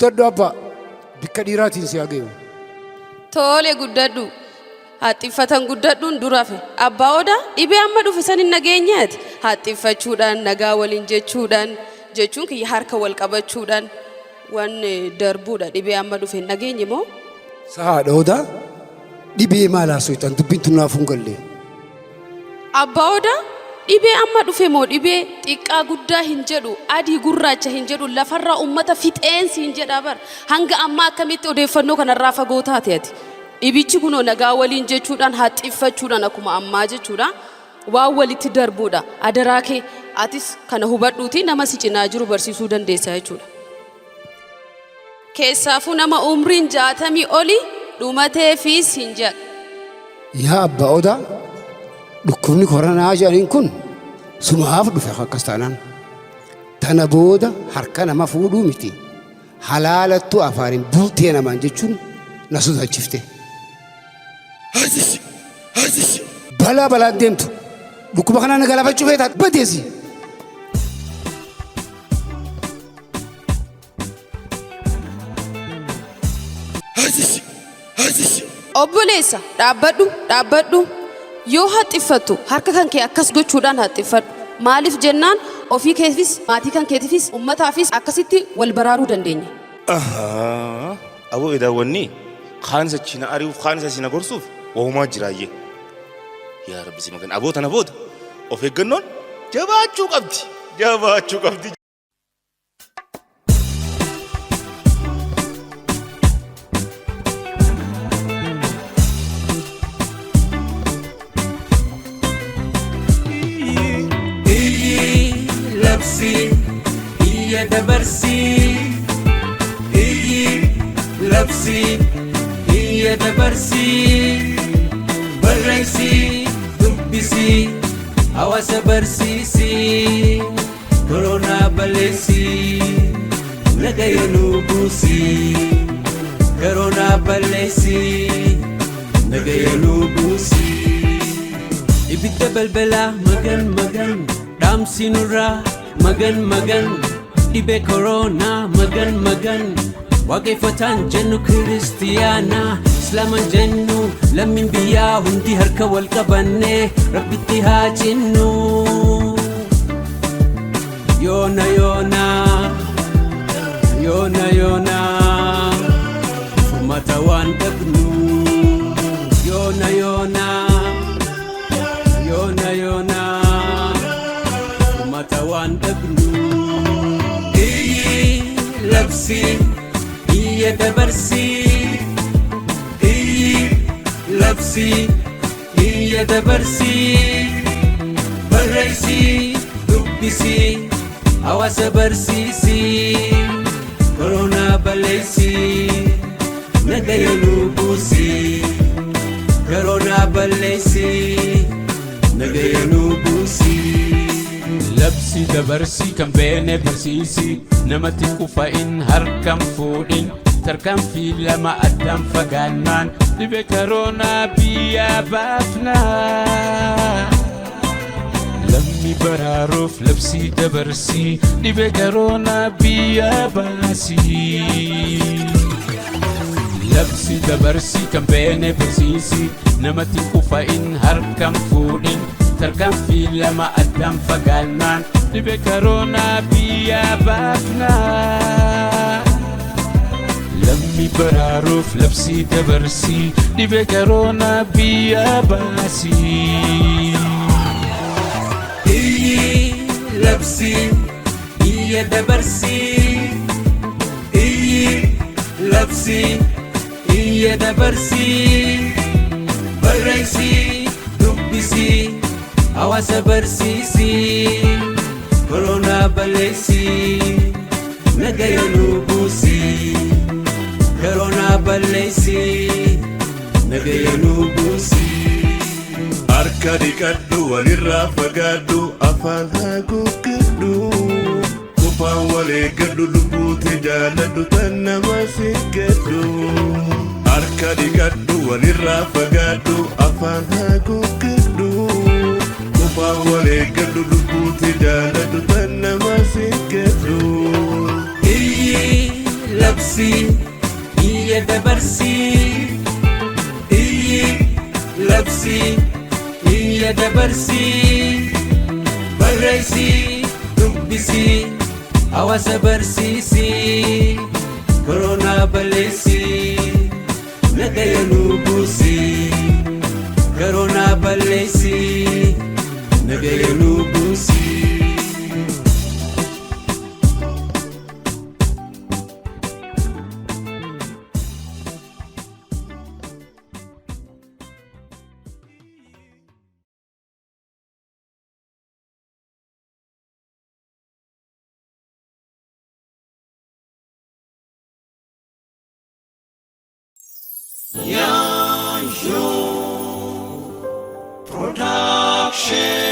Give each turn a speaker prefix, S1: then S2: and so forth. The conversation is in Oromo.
S1: guddadhu abbaa bikka dhiiraatiin si hageewu.
S2: Tole guddadhu haxxiffatan guddadhuun durafe abbaa odaa dhibee amma dhufe san hin nageenyaati haxxiffachuudhaan nagaa waliin jechuun kiyya harka wal qabachuudhaan waan darbuudha dhibee amma dhufe hin nageenye moo?
S1: Sahaadha odaa dhibee maal haasoftan dubbiin tunnaaf hin galle.
S2: Abbaa odaa dhibee amma dhufe moo dhibee xiqqaa guddaa hin jedhu adii gurraacha hin jedhu lafarraa ummata fixeensi hin jedhaa bar hanga amma akkamitti odeeffannoo kanarraa fagoo taate ati dhibichi kunoo nagaa waliin jechuudhaan haxxiffachuudhaan akkuma ammaa jechuudha waan walitti darbuudha adaraa kee atis kana hubadhuuti nama si cinaa jiru barsiisuu dandeessa jechuudha. Keessaafuu nama umriin 60 oli dhumateefis hin jedha.
S1: Yaa abbaa odaa dhukkubni koronaa jedhaniin kun sumaaf dhufe akkas taanaan tana booda harka nama fuudhuu miti halaalattuu afaaniin bultee namaan jechuun na sodaachifte. Balaan deemtu dhukkuba kanaan na galafachuu feetaa badeesi.
S2: Obboleessa dhaabbadhu yoo haxxiffattu harka kan kee akkas gochuudhaan haxxiffadhu maaliif jennaan ofii keefis maatii kan keetifis ummataafis akkasitti wal baraaruu dandeenya.
S3: Aboo edaawwanni kaanisa china ari'uuf kaanisa sina gorsuuf wahumaa jiraayyee yaa rabbi si magan aboo tana booda of eeggannoon jabaachuu qabdi.
S4: Iya dabarsi, labsi, iya dabarsi, barreessi, dubbisi, hawaasa barsiisi, koronaa balleessi, nagaya nu buusi, koronaa balleessi, nagaya nu buusi. Ibidda balbalaa magan dhaamsi nurraa magan dhibee koronaa magan waaqeffataan jennu kiristiyaanaa islaaman jennu lammiin biyyaa hundi harka wal qabannee rabbitti haa cinnu. Yoona furmaata waan dhabnu yoona furmaata waan dhabnu. Labsi, iya dabarsi, labsi, iya dabarsi, barreessi, dubbisi, hawaasa barsiisi, koronaa balleessi, nagaya nu buusi, koronaa balleessi, nagaya nu buusi. Labsi dabarsi kan beene barsiisi namatti kufa'in harkan fuudhin tarkaanfii lama addaan fagaannaan dhibee koronaa biyyaa baafnaa. Lammi baraaruuf labsi dabarsi dhibee koronaa biyyaa baasi. Labsi dabarsi kan beene barsiisi namatti kufa'in harkan fuudhin tarkaanfii lama addaan fagaannaan dhibee koronaa biyyaa baafnaa. Lammi baraaruuf labsi dabarsi dhibee koronaa biyyaa baasi. Labsi iya dabarsi, labsi iya dabarsi, barreessi dubbisi. Hawaasa barsiisi, koronaa balleessi, nagaya nu buusi, koronaa balleessi, nagaya nu buusi.
S5: Harka dhiqadhu walirraa fagaadhu afaan haguuggadhu qofaan wal eeggadhu lubbuuti jaaladhu tan nama sigadhu. Harka dhiqadhu walirraa fagaadhu afaan haguuggadhu qofaan wal eeggadhu lubbuuti jaaladhu tan nama sigadhu.
S4: labsi iyya dabarsi iyyi labsi iyya dabarsi barreessi dubbisi hawaasa barsiisi koronaa balleessi nagaya nu buusi koronaa balleessi nagaya nu buusi. Production.